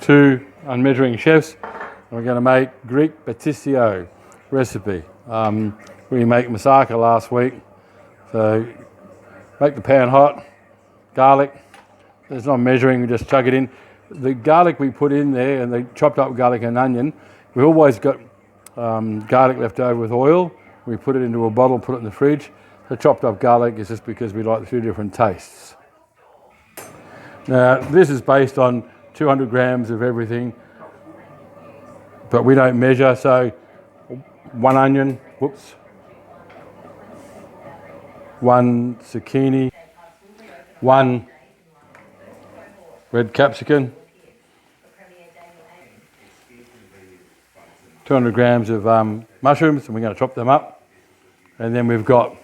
two unmeasuring chefs, and we're going to make Greek Patitsio recipe. We made moussaka last week, so make the pan hot, garlic. There's no measuring, we just chuck it in. The garlic we put in there, and the chopped up garlic and onion, we've always got garlic left over with oil. We put it into a bottle, put it in the fridge. The chopped up garlic is just because we like the two different tastes. Now, this is based on 200 grams of everything, but we don't measure, so one onion, whoops, one zucchini, one red capsicum, 200 grams of mushrooms, and we're going to chop them up. And then we've got,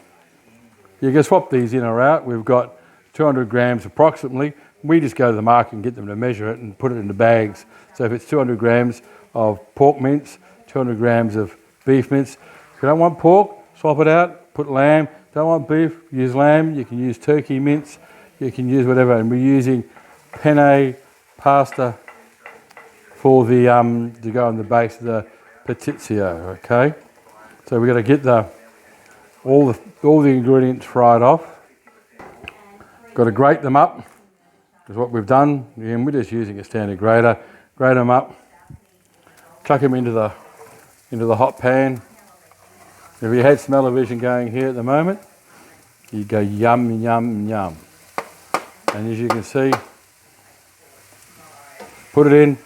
you can swap these in or out, we've got 200 grams approximately. We just go to the market and get them to measure it and put it into bags. So if it's 200 grams of pork mince, 200 grams of beef mince. If you don't want pork, swap it out, put lamb. Don't want beef, use lamb. You can use turkey mince, you can use whatever. And we're using penne pasta for the to go on the base of the Patitsio, okay? So we're going to get all the ingredients fried off. Got to grate them up, is what we've done. Again, we're just using a standard grater. Grate them up, chuck them into the hot pan. If you had smell-o-vision going here at the moment, you go yum, yum, yum. And as you can see, put it in,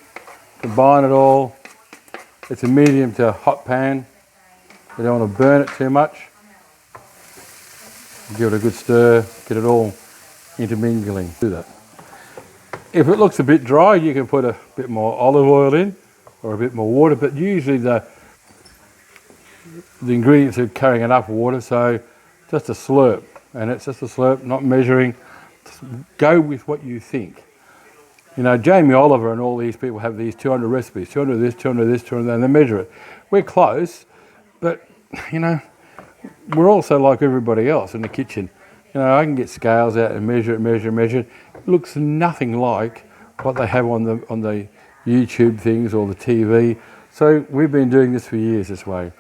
combine it all. It's a medium to hot pan. You don't want to burn it too much. Give it a good stir, get it all intermingling. Do that. If it looks a bit dry, you can put a bit more olive oil in or a bit more water, but usually the ingredients are carrying enough water, so just a slurp. And it's just a slurp, not measuring. Just go with what you think. You know, Jamie Oliver and all these people have these 200 recipes, 200 of this, 200 of this, 200 of that, and they measure it. We're close, but, you know, we're also like everybody else in the kitchen. You know, I can get scales out and measure it. It looks nothing like what they have on the YouTube things or the TV. So we've been doing this for years this way.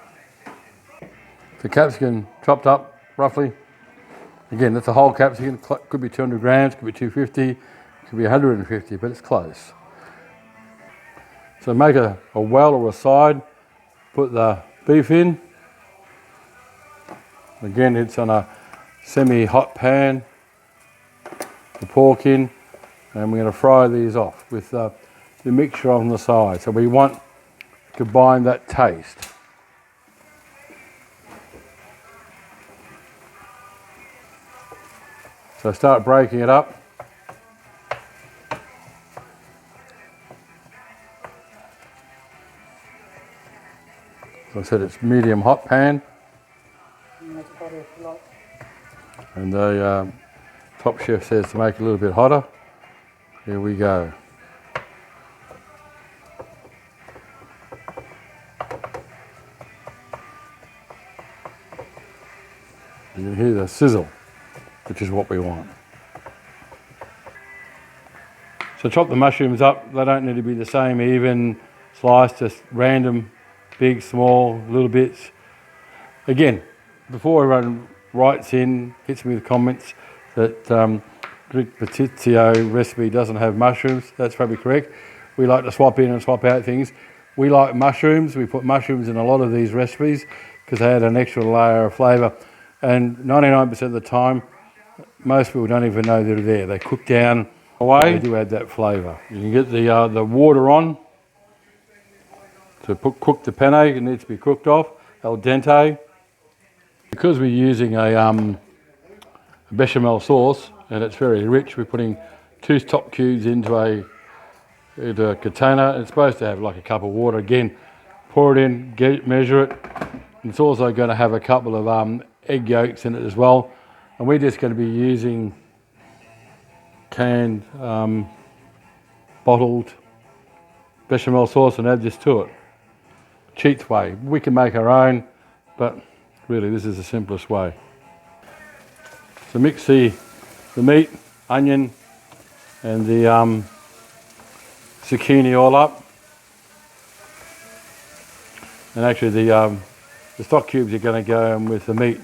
The capsicum chopped up roughly. Again, that's a whole capsicum. Could be 200 grams, could be 250, could be 150, but it's close. So make a well or a side, put the beef in. Again, it's on a semi-hot pan. The pork in, and we're going to fry these off with the mixture on the side. So we want to combine that taste. So start breaking it up. So I said it's medium hot pan. And the top chef says to make it a little bit hotter. Here we go. You can hear the sizzle, which is what we want. So chop the mushrooms up. They don't need to be the same even sliced, just random, big, small, little bits. Again, before everyone writes in, hits me with comments that Greek Patitsio recipe doesn't have mushrooms, that's probably correct. We like to swap in and swap out things. We like mushrooms. We put mushrooms in a lot of these recipes because they add an extra layer of flavour. And 99% of the time, most people don't even know they're there. They cook down away. They do add that flavour. You can get the water on to cook the penne. It needs to be cooked off al dente. Because we're using a béchamel sauce and it's very rich, we're putting 2 top cubes into a container. It's supposed to have like a cup of water. Again, pour it in, measure it. It's also going to have a couple of egg yolks in it as well. And we're just going to be using canned, bottled béchamel sauce and add this to it. Cheats way. We can make our own, but really this is the simplest way. So mix the meat, onion and the zucchini all up. And actually the stock cubes are going to go in with the meat.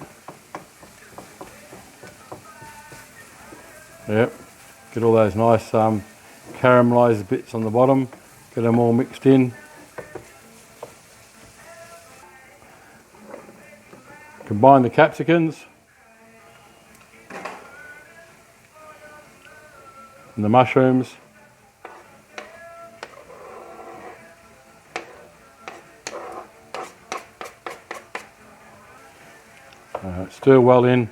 Yep, get all those nice caramelised bits on the bottom, get them all mixed in. Combine the capsicums and the mushrooms. Stir well in.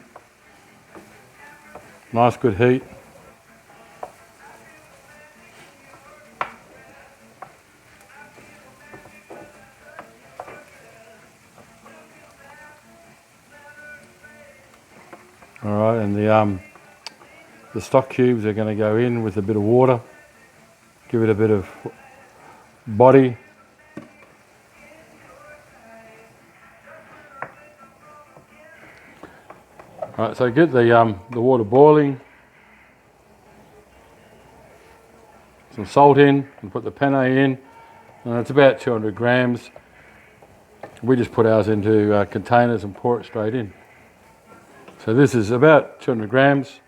Nice good heat. All right, and the stock cubes are going to go in with a bit of water. Give it a bit of body. All right, so get the water boiling. Some salt in, and put the penne in. And it's about 200 grams. We just put ours into containers and pour it straight in. So this is about 200 grams.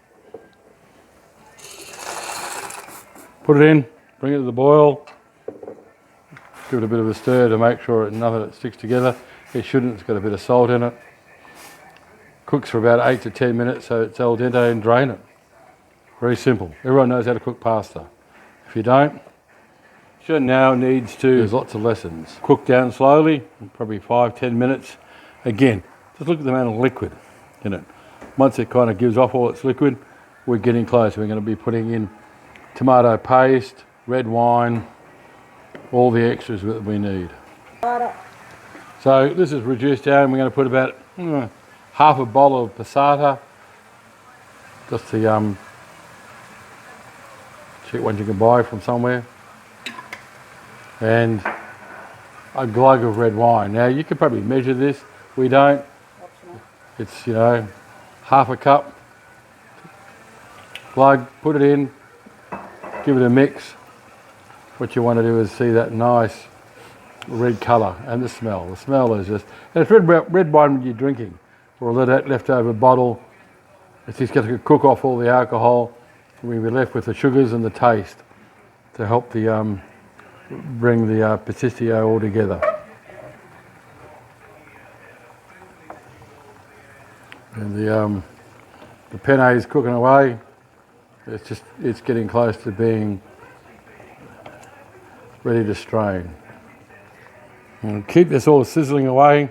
Put it in, bring it to the boil. Give it a bit of a stir to make sure nothing that sticks together. It shouldn't, it's got a bit of salt in it. Cooks for about 8 to 10 minutes so it's al dente, and drain it. Very simple. Everyone knows how to cook pasta. If you don't, sure now needs to, there's lots of lessons. Cook down slowly, probably 5-10 minutes. Again, just look at the amount of liquid in it. Once it kind of gives off all its liquid, we're getting close. We're going to be putting in tomato paste, red wine, all the extras that we need. So this is reduced down. We're going to put about half a bottle of passata, just the cheap ones you can buy from somewhere, and a glug of red wine. Now you could probably measure this. We don't. It's, you know, half a cup. Glug, put it in, give it a mix. What you want to do is see that nice red colour and the smell. The smell is just, and it's red wine you're drinking, or that leftover bottle. It's just got to cook off all the alcohol. We'll be left with the sugars and the taste to help the bring the Patitsio all together. And the penne is cooking away. It's getting close to being ready to strain. And keep this all sizzling away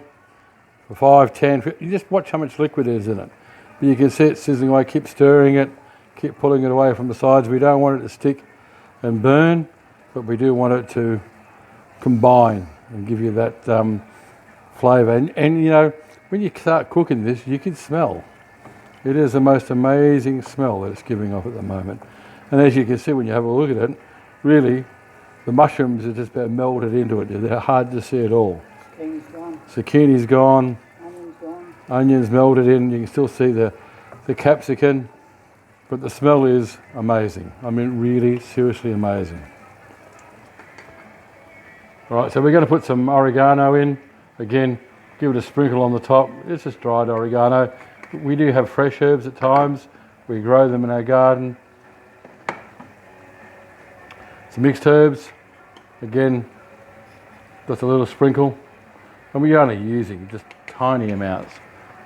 for 5, 10, 15. You just watch how much liquid is in it. But you can see it sizzling away. Keep stirring it. Keep pulling it away from the sides. We don't want it to stick and burn, but we do want it to combine and give you that flavour. And you know, when you start cooking this, you can smell. It is the most amazing smell that it's giving off at the moment. And as you can see when you have a look at it, really, the mushrooms are just about melted into it. They're hard to see at all. Zucchini's gone. Zucchini's gone. Onion's gone. Onions melted in. You can still see the capsicum. But the smell is amazing. I mean, really, seriously amazing. All right, so we're going to put some oregano in. Again, give it a sprinkle on the top. It's just dried oregano. We do have fresh herbs at times. We grow them in our garden. Some mixed herbs. Again, just a little sprinkle. And we're only using just tiny amounts.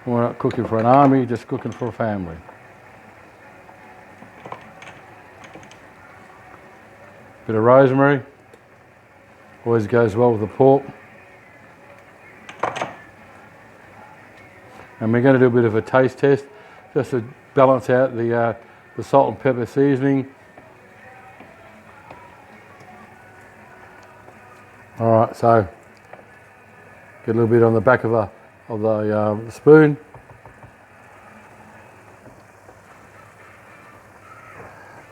We're not cooking for an army, just cooking for a family. Bit of rosemary, always goes well with the pork. And we're going to do a bit of a taste test, just to balance out the salt and pepper seasoning. All right, so get a little bit on the back of the spoon.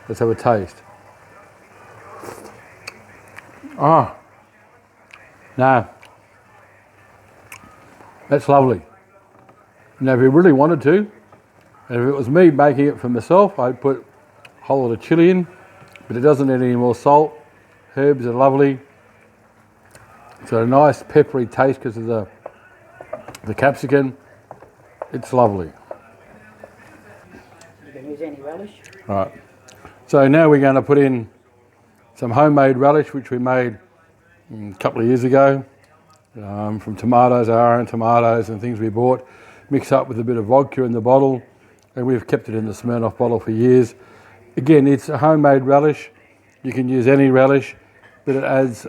Let's have a taste. Oh, no, that's lovely. Now, if you really wanted to, and if it was me making it for myself, I'd put a whole lot of chilli in, but it doesn't need any more salt. Herbs are lovely. It's got a nice peppery taste because of the capsicum. It's lovely. You can use any relish. Right. So now we're going to put in some homemade relish, which we made a couple of years ago from tomatoes, our own tomatoes and things we bought, mixed up with a bit of vodka in the bottle, and we've kept it in the Smirnoff bottle for years. Again, it's a homemade relish. You can use any relish, but it adds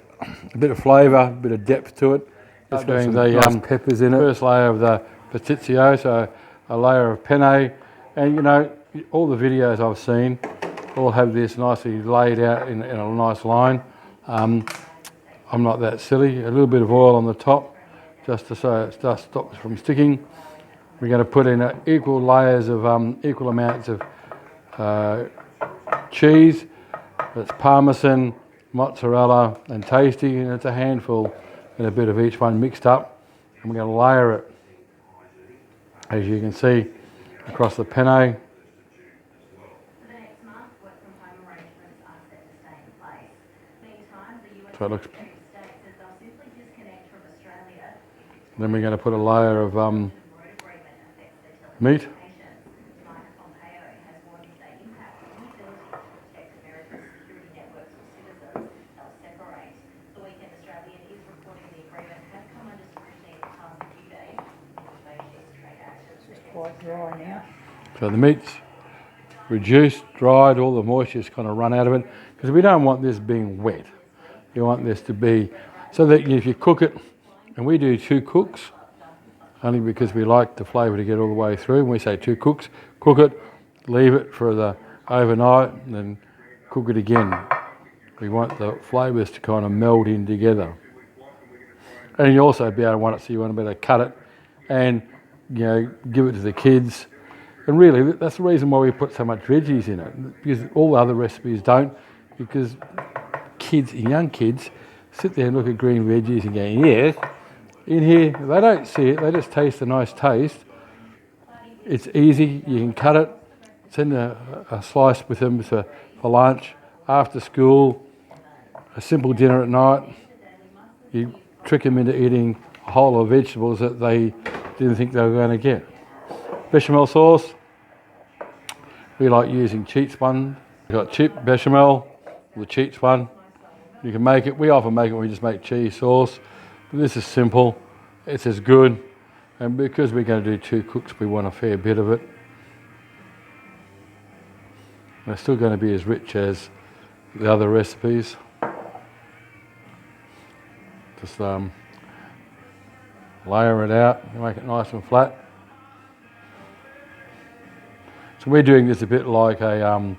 a bit of flavour, a bit of depth to it. It's got some nice peppers in it. First layer of the Patitsio, so a layer of penne, and you know, all the videos I've seen all have this nicely laid out in a nice line. I'm not that silly. A little bit of oil on the top, just so it stops from sticking. We're going to put in equal layers of equal amounts of cheese. It's Parmesan, mozzarella and tasty, and it's a handful and a bit of each one mixed up, and we're going to layer it, as you can see, across the penne. So it looks. Then we're going to put a layer of meat. Quite dry now. So the meat's reduced, dried, all the moisture's kind of run out of it, because we don't want this being wet. You want this to be, so that if you cook it, and we do 2 cooks, only because we like the flavour to get all the way through. When we say 2 cooks, cook it, leave it for the overnight, and then cook it again. We want the flavours to kind of meld in together. And you also be able to want it, so you want to be able to cut it and, you know, give it to the kids. And really, that's the reason why we put so much veggies in it, because all the other recipes don't, because kids, young kids, sit there and look at green veggies and go, yes. In here, they don't see it, they just taste a nice taste. It's easy, you can cut it, send a slice with them for lunch, after school, a simple dinner at night. You trick them into eating a whole of vegetables that they didn't think they were going to get. Bechamel sauce, we like using Cheats one. We've got cheap bechamel, the Cheats one. You can make it, we often make it when we just make cheese sauce. But this is simple, it's as good, and because we're going to do 2 cooks, we want a fair bit of it. And it's still going to be as rich as the other recipes. Just layer it out, make it nice and flat. So we're doing this a bit like a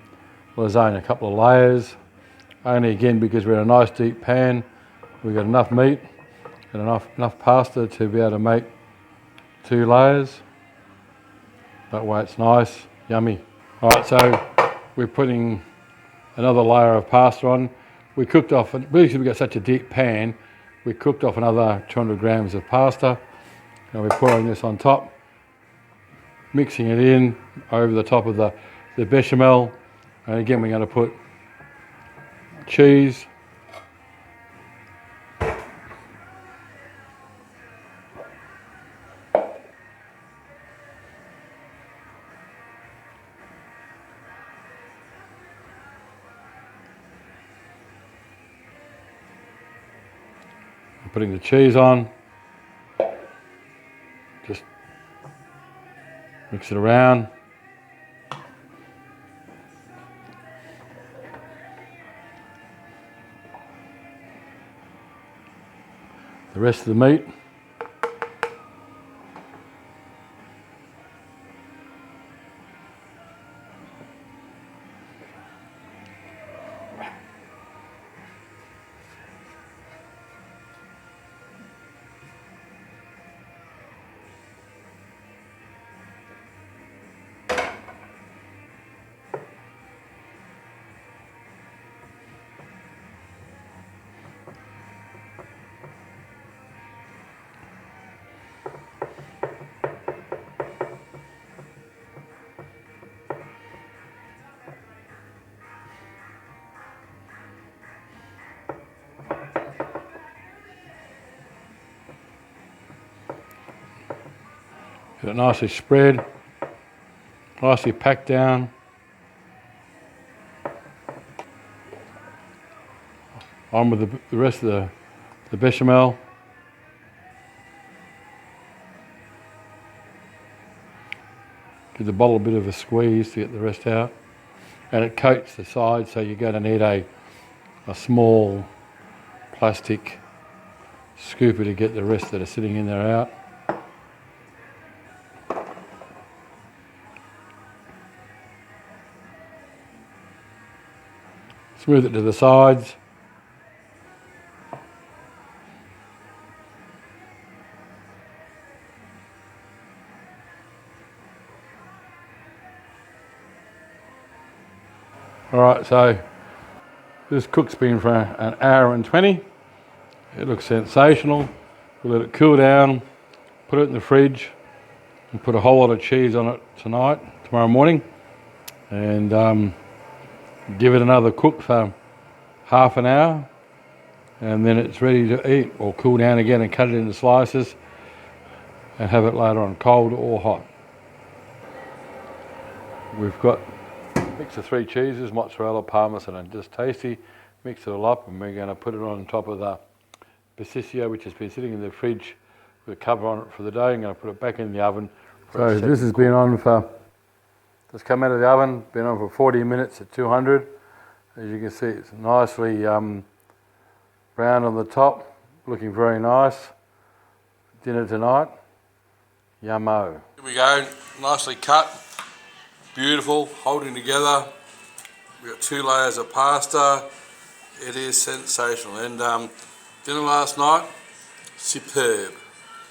lasagna, a couple of layers, only again because we're in a nice deep pan, we've got enough meat and enough pasta to be able to make 2 layers. That way it's nice, yummy. All right, so we're putting another layer of pasta on. We cooked off, because we've got such a deep pan, we cooked off another 200 grams of pasta. Now we're pouring this on top, mixing it in over the top of the bechamel. And again, we're going to put cheese. Putting the cheese on, just mix it around. The rest of the meat. Get it nicely spread, nicely packed down. On with the rest of the bechamel. Give the bottle a bit of a squeeze to get the rest out. And it coats the sides, so you're going to need a small plastic scooper to get the rest that are sitting in there out. Smooth it to the sides. Alright, so this cook's been for an hour and 20. It looks sensational. We'll let it cool down, put it in the fridge, and put a whole lot of cheese on it tomorrow morning, and give it another cook for half an hour, and then it's ready to eat, or cool down again and cut it into slices and have it later on, cold or hot. We've got a mix of 3 cheeses, mozzarella, parmesan and just tasty. Mix it all up, and we're going to put it on top of the Patitsio, which has been sitting in the fridge with a cover on it for the day. I'm going to put it back in the oven. So this has been on for, just come out of the oven, been on for 40 minutes at 200. As you can see, it's nicely brown on the top, looking very nice. Dinner tonight, yummo. Here we go, nicely cut, beautiful, holding together. We've got 2 layers of pasta. It is sensational, and dinner last night, superb.